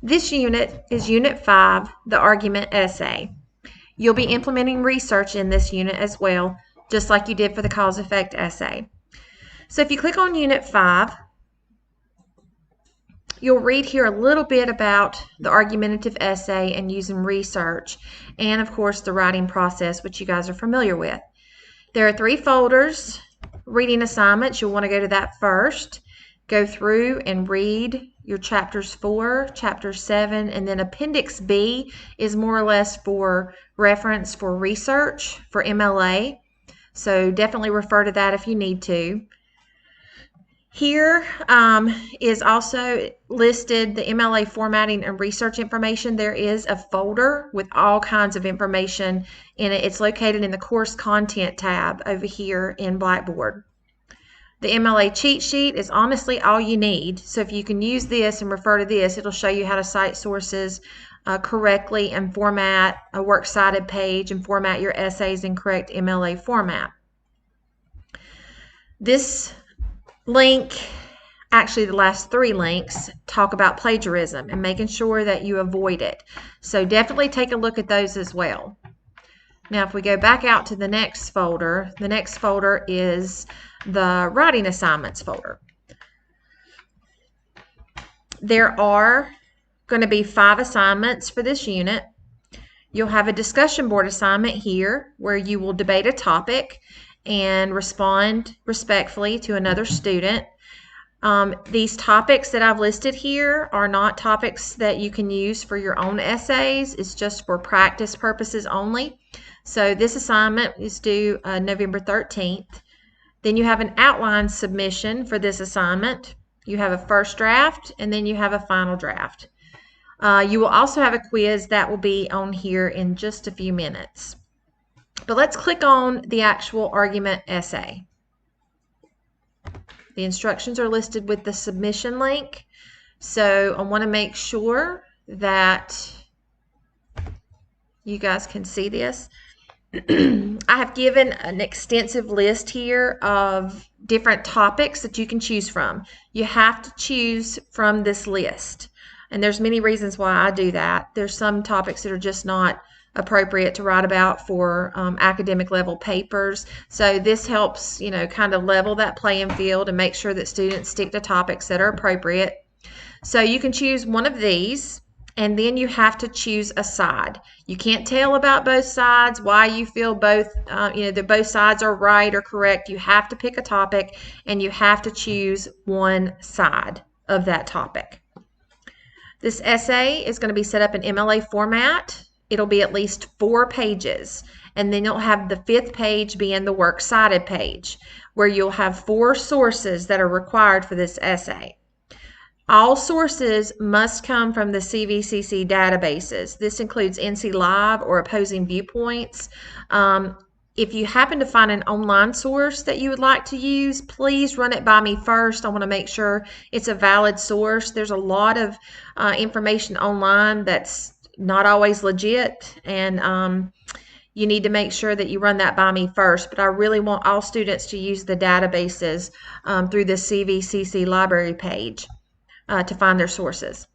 This unit is Unit 5, the argument essay. You'll be implementing research in this unit as well, just like you did for the cause-effect essay. So if you click on Unit 5, you'll read here a little bit about the argumentative essay and using research, and of course the writing process, which you guys are familiar with. There are 3 folders. Reading assignments, you'll want to go to that first. Go through and read your chapters 4, chapter 7, and then Appendix B is more or less for reference for research for MLA. So definitely refer to that if you need to. Here is also listed the MLA formatting and research information. There is a folder with all kinds of information in it. It's located in the course content tab over here in Blackboard. The MLA cheat sheet is honestly all you need. So if you can use this and refer to this, it'll show you how to cite sources correctly and format a works cited page and format your essays in correct MLA format. This link, actually the last 3 links, talk about plagiarism and making sure that you avoid it. So definitely take a look at those as well. Now if we go back out to the next folder is the writing assignments folder. There are going to be 5 assignments for this unit. You'll have a discussion board assignment here where you will debate a topic and respond respectfully to another student. These topics that I've listed here are not topics that you can use for your own essays. It's just for practice purposes only. So this assignment is due November 13th. Then you have an outline submission for this assignment. You have a first draft and then you have a final draft. You will also have a quiz that will be on here in just a few minutes. But let's click on the actual argument essay. The instructions are listed with the submission link. So I want to make sure that you guys can see this. I have given an extensive list here of different topics that you can choose from. You have to choose from this list. And there's many reasons why I do that. There's some topics that are just not appropriate to write about for academic level papers. So this helps, kind of level that playing field and make sure that students stick to topics that are appropriate. So you can choose one of these, and then you have to choose a side. You can't tell about both sides, why you feel both, that both sides are right or correct. You have to pick a topic, and you have to choose one side of that topic. This essay is going to be set up in MLA format. It'll be at least 4 pages, and then you'll have the 5th page being the works cited page, where you'll have 4 sources that are required for this essay. All sources must come from the CVCC databases. This includes NC Live or Opposing Viewpoints. If you happen to find an online source that you would like to use, please run it by me first. I want to make sure it's a valid source. There's a lot of information online that's not always legit, and you need to make sure that you run that by me first. But I really want all students to use the databases through the CVCC library page to find their sources.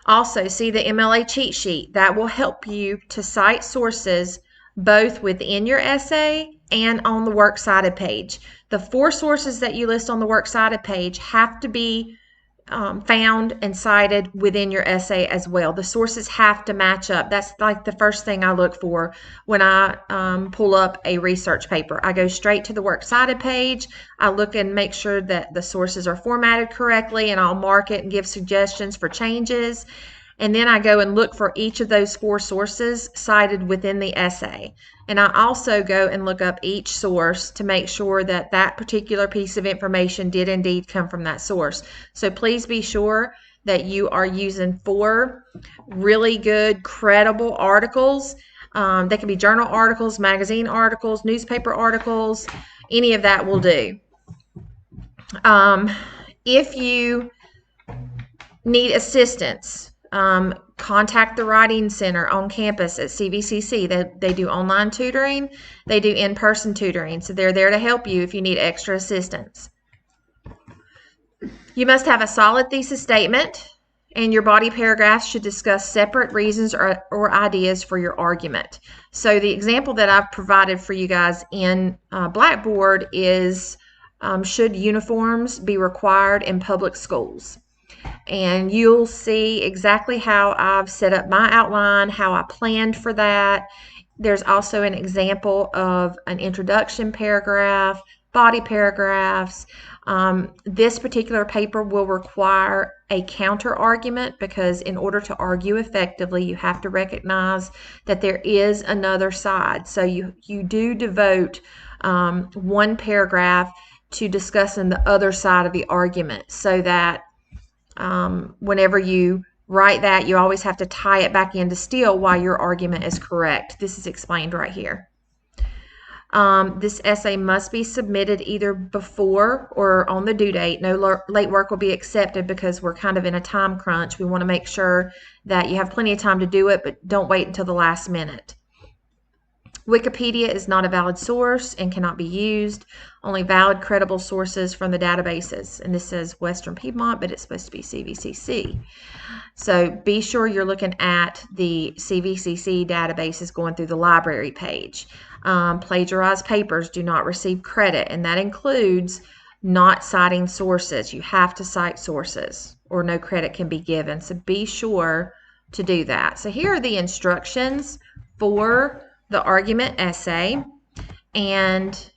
Also, see the MLA cheat sheet. That will help you to cite sources both within your essay and on the works cited page. The 4 sources that you list on the works cited page have to be found and cited within your essay as well. The sources have to match up. That's like the first thing I look for when I pull up a research paper. I go straight to the works cited page. I look and make sure that the sources are formatted correctly, and I'll mark it and give suggestions for changes. And then I go and look for each of those 4 sources cited within the essay. And I also go and look up each source to make sure that that particular piece of information did indeed come from that source. So please be sure that you are using 4 really good, credible articles. They can be journal articles, magazine articles, newspaper articles, any of that will do. If you need assistance, contact the Writing Center on campus at CVCC. They do online tutoring. They do in-person tutoring. So they're there to help you if you need extra assistance. You must have a solid thesis statement. and your body paragraphs should discuss separate reasons or ideas for your argument. So the example that I've provided for you guys in Blackboard is should uniforms be required in public schools? And you'll see exactly how I've set up my outline, how I planned for that. There's also an example of an introduction paragraph, body paragraphs. This particular paper will require a counter argument because in order to argue effectively, you have to recognize that there is another side. So you do devote one paragraph to discussing the other side of the argument so that whenever you write that, you always have to tie it back into still why your argument is correct. This is explained right here. This essay must be submitted either before or on the due date. No late work will be accepted because we're kind of in a time crunch. We want to make sure that you have plenty of time to do it, but don't wait until the last minute. Wikipedia is not a valid source and cannot be used. Only valid, credible sources from the databases. And this says Western Piedmont, but it's supposed to be CVCC. So be sure you're looking at the CVCC databases going through the library page. Plagiarized papers do not receive credit, and that includes not citing sources. You have to cite sources or no credit can be given. So be sure to do that. So here are the instructions for the argument essay. And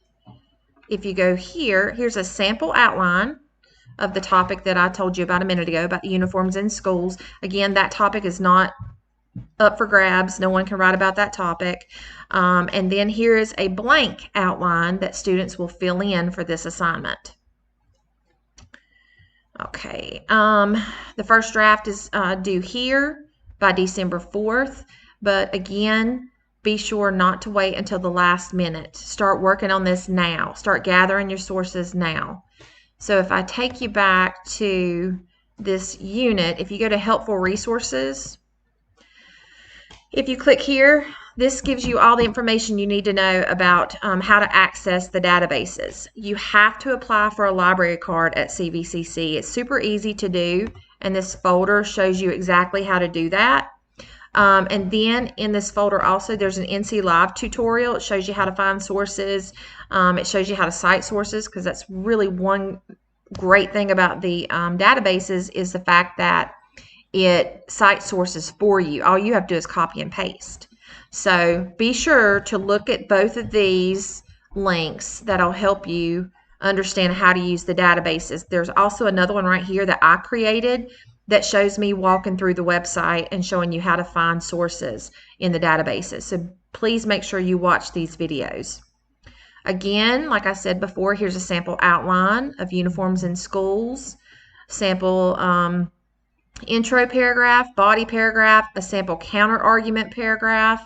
if you go here, here's a sample outline of the topic that I told you about a minute ago about the uniforms in schools. Again, that topic is not up for grabs. No one can write about that topic. And then here is a blank outline that students will fill in for this assignment. Okay, the first draft is due here by December 4th, but again, be sure not to wait until the last minute. Start working on this now. Start gathering your sources now. So if I take you back to this unit, if you go to Helpful Resources, if you click here, this gives you all the information you need to know about how to access the databases. You have to apply for a library card at CVCC. It's super easy to do, and this folder shows you exactly how to do that. And then in this folder also there's an NC Live tutorial. It shows you how to find sources. It shows you how to cite sources, because that's really one great thing about the databases is the fact that it cites sources for you. All you have to do is copy and paste. So be sure to look at both of these links. That'll help you understand how to use the databases. There's also another one right here that I created that shows me walking through the website and showing you how to find sources in the databases. So please make sure you watch these videos. Again, like I said before, here's a sample outline of uniforms in schools, sample intro paragraph, body paragraph, a sample counter argument paragraph,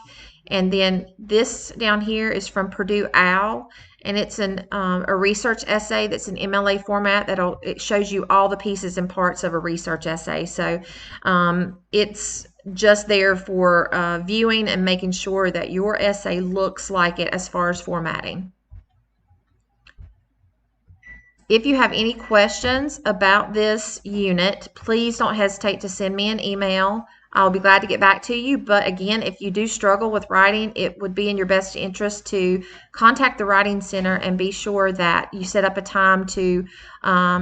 and then this down here is from Purdue OWL, and it's a research essay that's in MLA format. It shows you all the pieces and parts of a research essay. So it's just there for viewing and making sure that your essay looks like it as far as formatting. If you have any questions about this unit, please don't hesitate to send me an email. I'll be glad to get back to you. But again, if you do struggle with writing, it would be in your best interest to contact the Writing Center and be sure that you set up a time to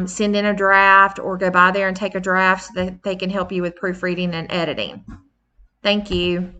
send in a draft or go by there and take a draft so that they can help you with proofreading and editing. Thank you.